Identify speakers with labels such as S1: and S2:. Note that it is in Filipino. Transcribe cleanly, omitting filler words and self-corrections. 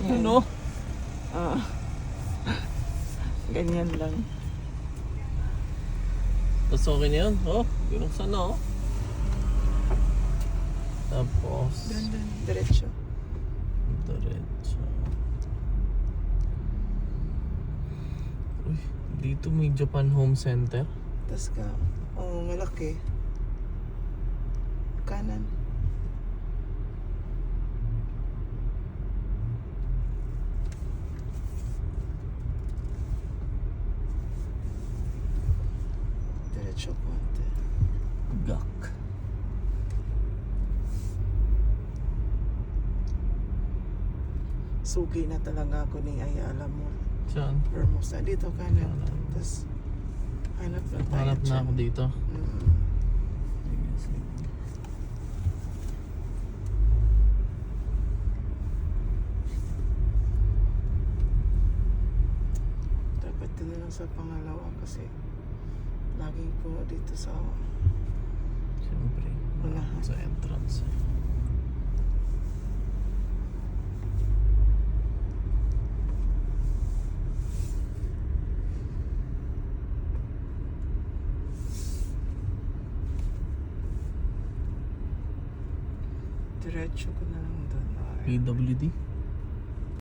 S1: Yan.
S2: Ano?
S1: Ah. Ganyan lang.
S2: Tapos okay na yun. Oh, binuksan na oh. Tapos,
S1: Doon. Diretso.
S2: diretso. Uy, dito may Japan Home Center.
S1: Tapos ka, malaki. Kanan. Diretso konti.
S2: Gak.
S1: Sugi na talaga ako ni Ayala mo.
S2: Saan?
S1: Hermosa. Dito kanan.
S2: Kanan.
S1: Tapos, hanap na tayo
S2: Hanap na
S1: dyan.
S2: ako dito.
S1: Mm.
S2: Sige, sige.
S1: Dapat din na lang sa pangalawa kasi lagi ko dito sa
S2: Siyempre,
S1: Unahan.
S2: sa entrance.
S1: diretso ko na lang doon.
S2: PWD?